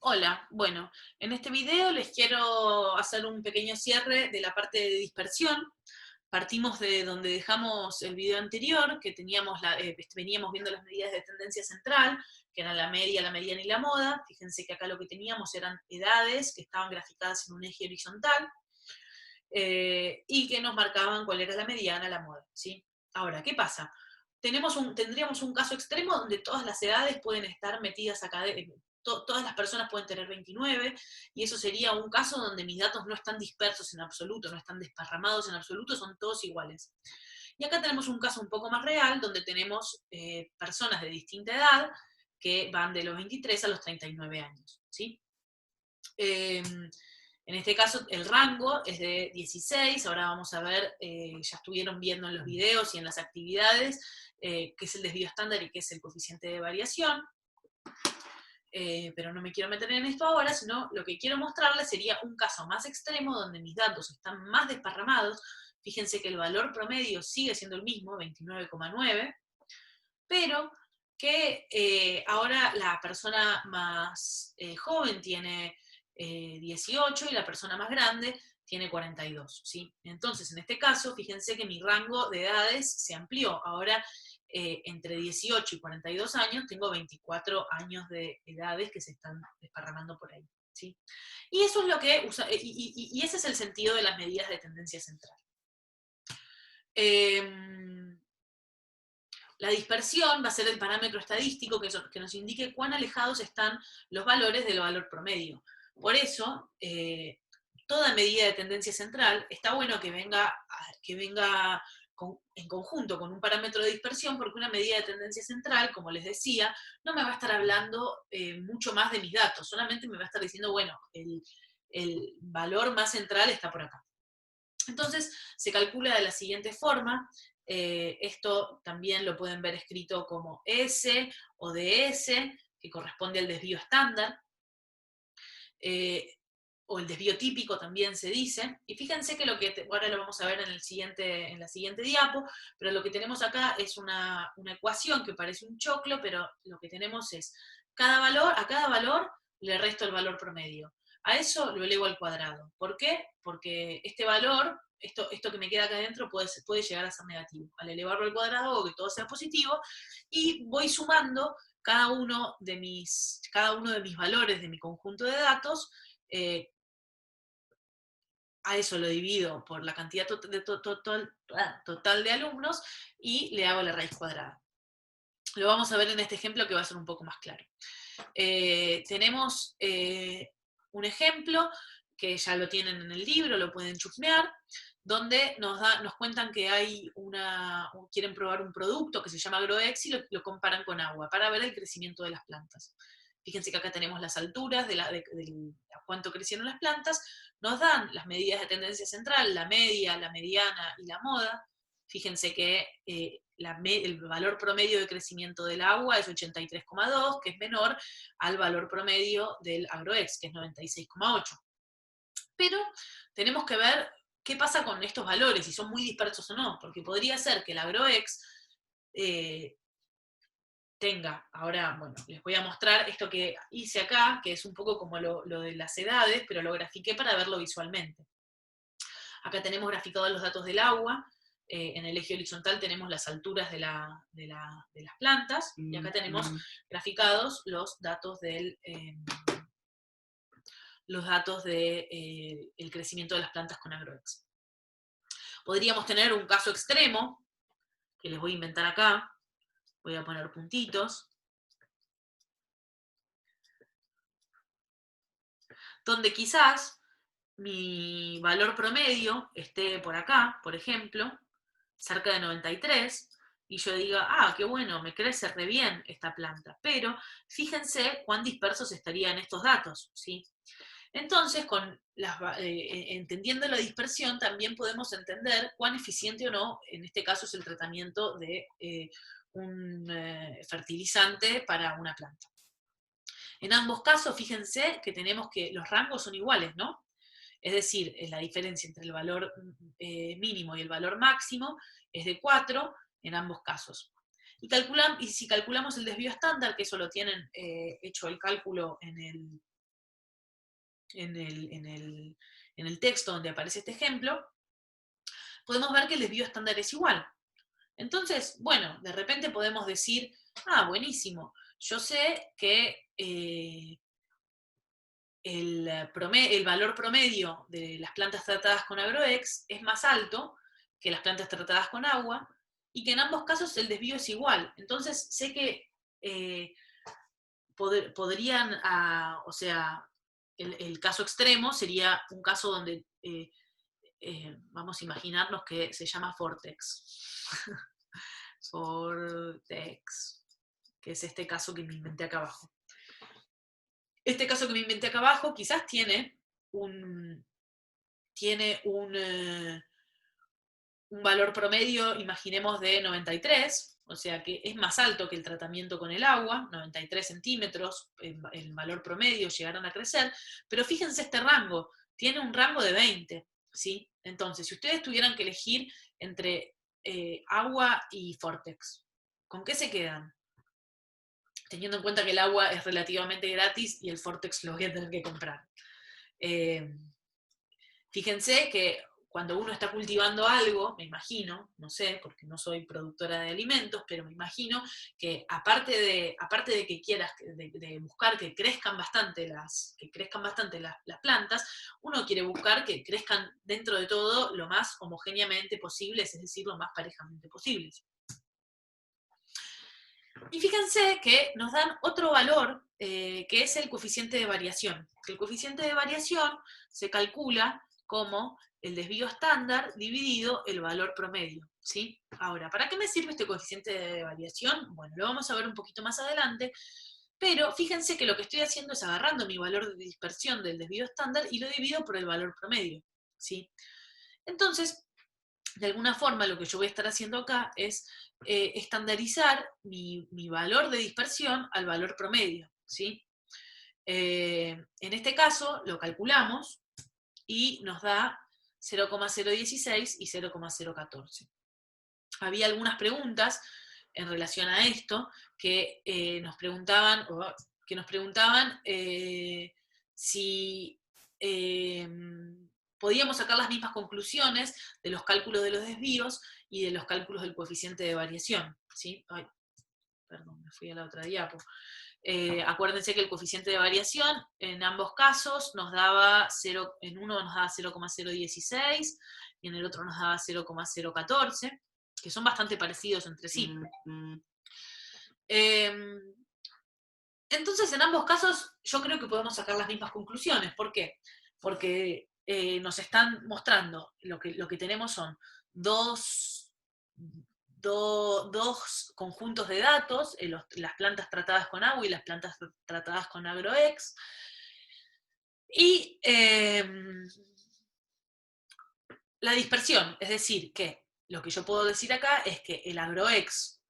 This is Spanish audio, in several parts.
Hola, bueno, en este video les quiero hacer un pequeño cierre de la parte de dispersión. Partimos de donde dejamos el video anterior, que veníamos viendo las medidas de tendencia central, que eran la media, la mediana y la moda. Fíjense que acá lo que teníamos eran edades que estaban graficadas en un eje horizontal y que nos marcaban cuál era la mediana, la moda, ¿sí? Ahora, ¿qué pasa? Tendríamos un caso extremo donde todas las edades pueden estar metidas acá, todas las personas pueden tener 29, y eso sería un caso donde mis datos no están dispersos en absoluto, no están desparramados en absoluto, son todos iguales. Y acá tenemos un caso un poco más real, donde tenemos personas de distinta edad que van de los 23 a los 39 años, ¿sí? En este caso el rango es de 16, ahora vamos a ver, ya estuvieron viendo en los videos y en las actividades, qué es el desvío estándar y qué es el coeficiente de variación, pero no me quiero meter en esto ahora, sino lo que quiero mostrarles sería un caso más extremo donde mis datos están más desparramados. Fíjense que el valor promedio sigue siendo el mismo, 29,9, pero que ahora la persona más joven tiene 18 y la persona más grande tiene 42, ¿sí? Entonces, en este caso, fíjense que mi rango de edades se amplió. Ahora, entre 18 y 42 años, tengo 24 años de edades que se están desparramando por ahí, ¿sí? Y eso es lo que y ese es el sentido de las medidas de tendencia central. La dispersión va a ser el parámetro estadístico que nos indique cuán alejados están los valores del valor promedio. Por eso, toda medida de tendencia central está bueno que venga en conjunto con un parámetro de dispersión, porque una medida de tendencia central, como les decía, no me va a estar hablando mucho más de mis datos, solamente me va a estar diciendo, bueno, el valor más central está por acá. Entonces, se calcula de la siguiente forma. Esto también lo pueden ver escrito como S o DS, que corresponde al desvío estándar, o el desvío típico también se dice. Y fíjense que ahora lo vamos a ver en la siguiente diapo, pero lo que tenemos acá es una ecuación que parece un choclo, pero lo que tenemos es, a cada valor le resto el valor promedio. A eso lo elevo al cuadrado. ¿Por qué? Porque este valor, esto que me queda acá adentro puede llegar a ser negativo. Al elevarlo al cuadrado hago que todo sea positivo y voy sumando cada uno de mis valores de mi conjunto de datos. A eso lo divido por la cantidad total de alumnos y le hago la raíz cuadrada. Lo vamos a ver en este ejemplo que va a ser un poco más claro. Tenemos un ejemplo que ya lo tienen en el libro, lo pueden chusmear, donde nos cuentan que quieren probar un producto que se llama AgroEx y lo comparan con agua para ver el crecimiento de las plantas. Fíjense que acá tenemos las alturas de a cuánto crecieron las plantas, nos dan las medidas de tendencia central, la media, la mediana y la moda. Fíjense que el valor promedio de crecimiento del agua es 83,2, que es menor al valor promedio del AgroEx, que es 96,8. Pero tenemos que ver qué pasa con estos valores, si son muy dispersos o no, porque podría ser que el AgroEx tenga, ahora, bueno, les voy a mostrar esto que hice acá, que es un poco como lo de las edades, pero lo grafiqué para verlo visualmente. Acá tenemos graficados los datos del agua, en el eje horizontal tenemos las alturas de las plantas, y acá tenemos graficados los datos el crecimiento de las plantas con AgroEx. Podríamos tener un caso extremo, que les voy a inventar acá, voy a poner puntitos, donde quizás mi valor promedio esté por acá, por ejemplo, cerca de 93, y yo diga, qué bueno, me crece re bien esta planta, pero fíjense cuán dispersos estarían estos datos, ¿sí? Entonces, entendiendo la dispersión, también podemos entender cuán eficiente o no, en este caso, es el tratamiento de un fertilizante para una planta. En ambos casos, fíjense que tenemos que los rangos son iguales, ¿no? Es decir, la diferencia entre el valor mínimo y el valor máximo es de 4 en ambos casos. Y si calculamos el desvío estándar, que eso lo tienen hecho el cálculo en el texto donde aparece este ejemplo, podemos ver que el desvío estándar es igual. Entonces, bueno, de repente podemos decir, ah, buenísimo, yo sé que el valor promedio de las plantas tratadas con Agroex es más alto que las plantas tratadas con agua, y que en ambos casos el desvío es igual. Entonces sé que podrían, o sea, el caso extremo sería un caso donde, vamos a imaginarnos que se llama Vortex. Vortex, que es este caso que me inventé acá abajo. Este caso que me inventé acá abajo quizás tiene un valor promedio, imaginemos, de 93, o sea que es más alto que el tratamiento con el agua, 93 centímetros, el valor promedio llegaron a crecer, pero fíjense este rango, tiene un rango de 20, ¿sí? Entonces, si ustedes tuvieran que elegir entre agua y Vortex, ¿con qué se quedan? Teniendo en cuenta que el agua es relativamente gratis y el Vortex lo voy a tener que comprar. Fíjense que cuando uno está cultivando algo, me imagino, no sé, porque no soy productora de alimentos, pero me imagino que aparte de que quieras, de buscar que crezcan bastante las plantas, uno quiere buscar que crezcan dentro de todo lo más homogéneamente posible, es decir, lo más parejamente posible. Y fíjense que nos dan otro valor, que es el coeficiente de variación. El coeficiente de variación se calcula como el desvío estándar dividido el valor promedio, ¿sí? Ahora, ¿para qué me sirve este coeficiente de variación? Bueno, lo vamos a ver un poquito más adelante, pero fíjense que lo que estoy haciendo es agarrando mi valor de dispersión del desvío estándar y lo divido por el valor promedio, ¿sí? Entonces, de alguna forma lo que yo voy a estar haciendo acá es estandarizar mi valor de dispersión al valor promedio, ¿sí? En este caso lo calculamos y nos da 0,016 y 0,014. Había algunas preguntas en relación a esto que nos preguntaban si podíamos sacar las mismas conclusiones de los cálculos de los desvíos y de los cálculos del coeficiente de variación, ¿sí? Ay, perdón, me fui a la otra diapo. Acuérdense que el coeficiente de variación en ambos casos nos daba 0, en uno nos daba 0,016 y en el otro nos daba 0,014, que son bastante parecidos entre sí. Entonces, en ambos casos, yo creo que podemos sacar las mismas conclusiones. ¿Por qué? Porque nos están mostrando, lo que tenemos son dos conjuntos de datos, las plantas tratadas con agua y las plantas tratadas con Agroex, y la dispersión, es decir, que lo que yo puedo decir acá es que el Agroex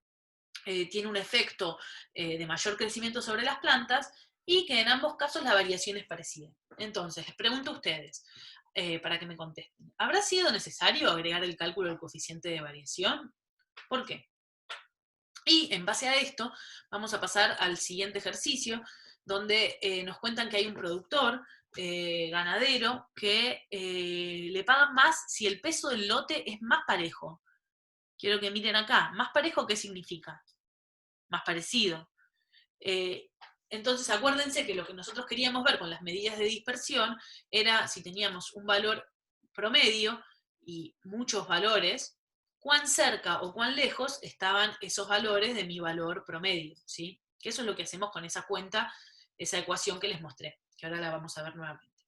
tiene un efecto de mayor crecimiento sobre las plantas y que en ambos casos la variación es parecida. Entonces, les pregunto a ustedes, para que me contesten, ¿habrá sido necesario agregar el cálculo del coeficiente de variación? ¿Por qué? Y en base a esto, vamos a pasar al siguiente ejercicio, donde nos cuentan que hay un productor ganadero que le pagan más si el peso del lote es más parejo. Quiero que miren acá, ¿más parejo qué significa? Más parecido. Entonces acuérdense que lo que nosotros queríamos ver con las medidas de dispersión era si teníamos un valor promedio y muchos valores, cuán cerca o cuán lejos estaban esos valores de mi valor promedio, ¿sí? Que eso es lo que hacemos con esa cuenta, esa ecuación que les mostré, que ahora la vamos a ver nuevamente.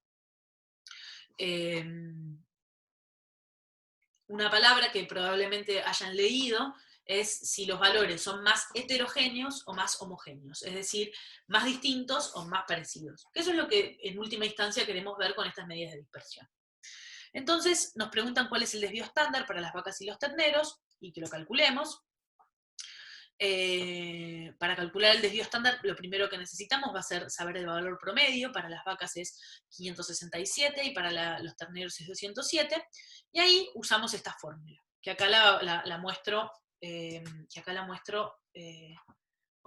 Una palabra que probablemente hayan leído es si los valores son más heterogéneos o más homogéneos, es decir, más distintos o más parecidos. Eso es lo que en última instancia queremos ver con estas medidas de dispersión. Entonces nos preguntan cuál es el desvío estándar para las vacas y los terneros, y que lo calculemos. Para calcular el desvío estándar, lo primero que necesitamos va a ser saber el valor promedio. Para las vacas es 567 y para los terneros es 207. Y ahí usamos esta fórmula, que acá la muestro.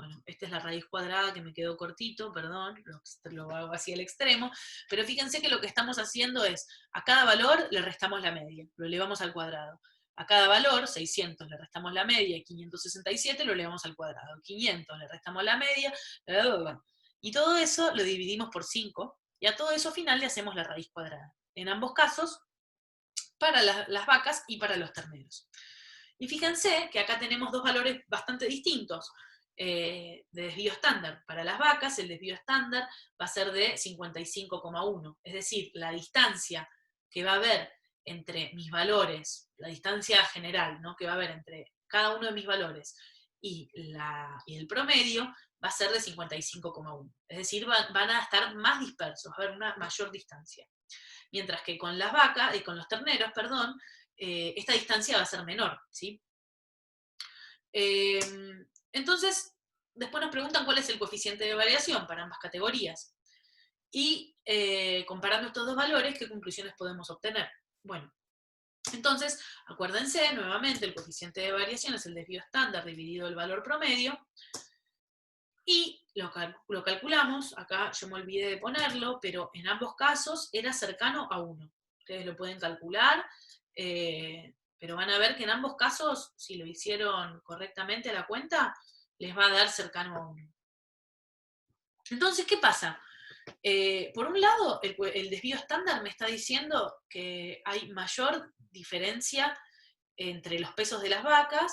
Bueno, esta es la raíz cuadrada que me quedó cortito, perdón, lo hago así al extremo, pero fíjense que lo que estamos haciendo es, a cada valor le restamos la media, lo elevamos al cuadrado. A cada valor, 600 le restamos la media, y 567 lo elevamos al cuadrado. 500 le restamos la media, y todo eso lo dividimos por 5, y a todo eso final le hacemos la raíz cuadrada. En ambos casos, para las vacas y para los terneros. Y fíjense que acá tenemos dos valores bastante distintos de desvío estándar. Para las vacas, el desvío estándar va a ser de 55,1. Es decir, la distancia que va a haber entre mis valores, la distancia general, ¿no?, que va a haber entre cada uno de mis valores y el promedio, va a ser de 55,1. Es decir, van a estar más dispersos, va a haber una mayor distancia. Mientras que con las vacas, y con los terneros, perdón, esta distancia va a ser menor, ¿sí? Entonces, después nos preguntan cuál es el coeficiente de variación para ambas categorías. Y comparando estos dos valores, ¿qué conclusiones podemos obtener? Bueno, entonces, acuérdense, nuevamente, el coeficiente de variación es el desvío estándar dividido el valor promedio, y lo calculamos, acá yo me olvidé de ponerlo, pero en ambos casos era cercano a 1. Ustedes lo pueden calcular, pero van a ver que en ambos casos, si lo hicieron correctamente la cuenta, les va a dar cercano a 1. Entonces, ¿qué pasa? Por un lado, el desvío estándar me está diciendo que hay mayor diferencia entre los pesos de las vacas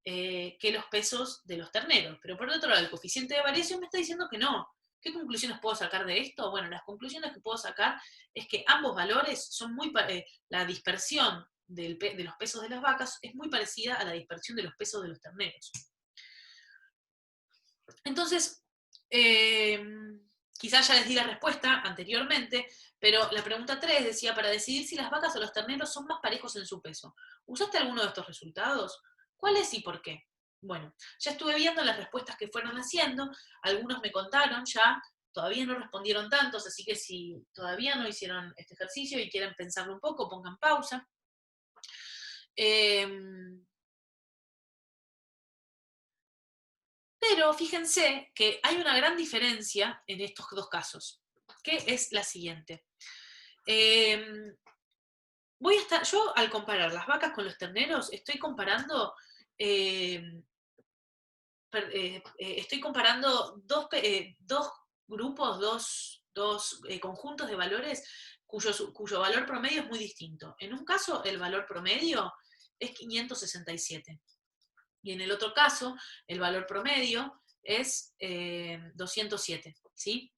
que los pesos de los terneros. Pero por otro lado, el coeficiente de variación me está diciendo que no. ¿Qué conclusiones puedo sacar de esto? Bueno, las conclusiones que puedo sacar es que ambos valores son la dispersión de los pesos de las vacas es muy parecida a la dispersión de los pesos de los terneros. Entonces, quizás ya les di la respuesta anteriormente, pero la pregunta 3 decía, para decidir si las vacas o los terneros son más parejos en su peso, ¿usaste alguno de estos resultados? ¿Cuáles y por qué? Bueno, ya estuve viendo las respuestas que fueron haciendo, algunos me contaron ya, todavía no respondieron tantos, así que si todavía no hicieron este ejercicio y quieren pensarlo un poco, pongan pausa. Pero fíjense que hay una gran diferencia en estos dos casos, que es la siguiente. Yo al comparar las vacas con los terneros, estoy comparando dos grupos, dos conjuntos de valores cuyo valor promedio es muy distinto. En un caso, el valor promedio es 567. Y en el otro caso, el valor promedio es 207, ¿sí?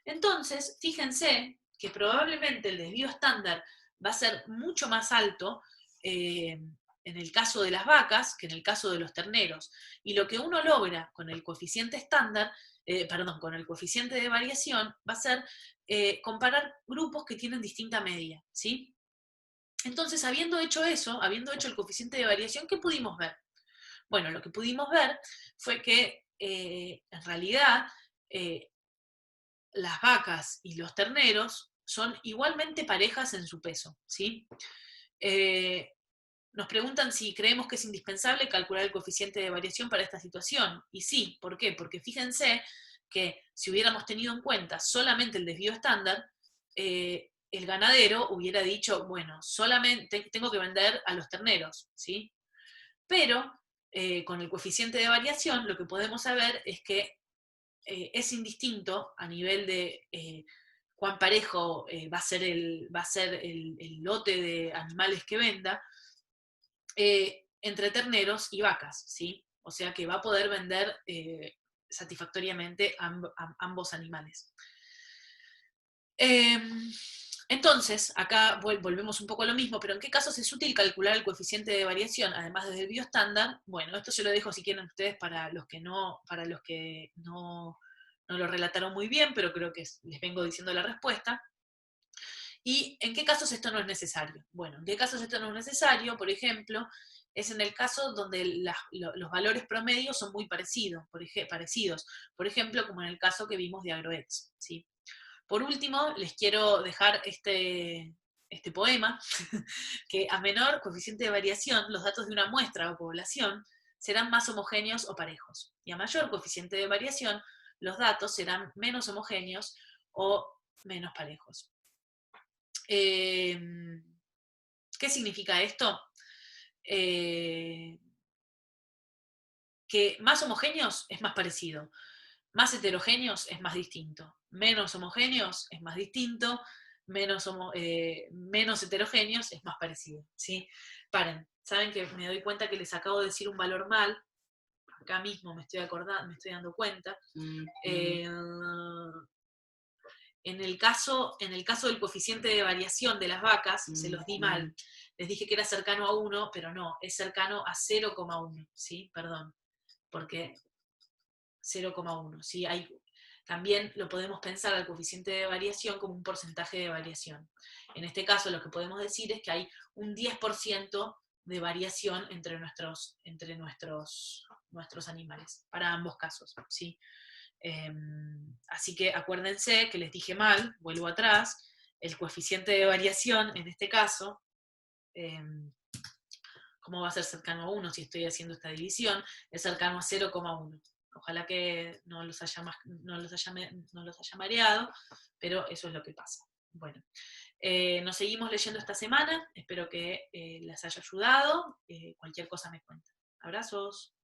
Entonces, fíjense que probablemente el desvío estándar va a ser mucho más alto en el caso de las vacas que en el caso de los terneros. Y lo que uno logra con el coeficiente estándar, con el coeficiente de variación, va a ser comparar grupos que tienen distinta media, ¿sí? Entonces, habiendo hecho eso, habiendo hecho el coeficiente de variación, ¿qué pudimos ver? Bueno, lo que pudimos ver fue que en realidad las vacas y los terneros son igualmente parejas en su peso, ¿sí? Nos preguntan si creemos que es indispensable calcular el coeficiente de variación para esta situación. Y sí, ¿por qué? Porque fíjense que si hubiéramos tenido en cuenta solamente el desvío estándar, el ganadero hubiera dicho, bueno, solamente tengo que vender a los terneros, ¿sí? Pero con el coeficiente de variación lo que podemos saber es que es indistinto a nivel de cuán parejo va a ser el lote de animales que venda entre terneros y vacas, ¿sí? O sea que va a poder vender satisfactoriamente ambos animales. Entonces, acá volvemos un poco a lo mismo, pero ¿en qué casos es útil calcular el coeficiente de variación, además del desvío estándar? Bueno, esto se lo dejo si quieren ustedes para los que no lo relataron muy bien, pero creo que les vengo diciendo la respuesta. ¿Y en qué casos esto no es necesario? Bueno, ¿en qué casos esto no es necesario? Por ejemplo, es en el caso donde los valores promedios son muy parecidos, por ejemplo, como en el caso que vimos de AgroEx, ¿sí? Por último, les quiero dejar este poema, que a menor coeficiente de variación, los datos de una muestra o población serán más homogéneos o parejos. Y a mayor coeficiente de variación, los datos serán menos homogéneos o menos parejos. ¿Qué significa esto? Que más homogéneos es más parecido, más heterogéneos es más distinto, menos homogéneos es más distinto, menos heterogéneos es más parecido, ¿sí? Paren, saben que me doy cuenta que les acabo de decir un valor mal, acá mismo me estoy dando cuenta. En el caso del coeficiente de variación de las vacas, se los di mal. Les dije que era cercano a 1, pero no, es cercano a 0,1, ¿sí? Perdón, porque 0,1, ¿sí? También lo podemos pensar al coeficiente de variación como un porcentaje de variación. En este caso lo que podemos decir es que hay un 10% de variación entre nuestros animales, para ambos casos, ¿sí? Así que acuérdense que les dije mal, vuelvo atrás, el coeficiente de variación en este caso, ¿cómo va a ser cercano a 1 si estoy haciendo esta división? Es cercano a 0,1. Ojalá que no los haya mareado, pero eso es lo que pasa. Bueno, nos seguimos leyendo esta semana, espero que les haya ayudado, cualquier cosa me cuentan. Abrazos.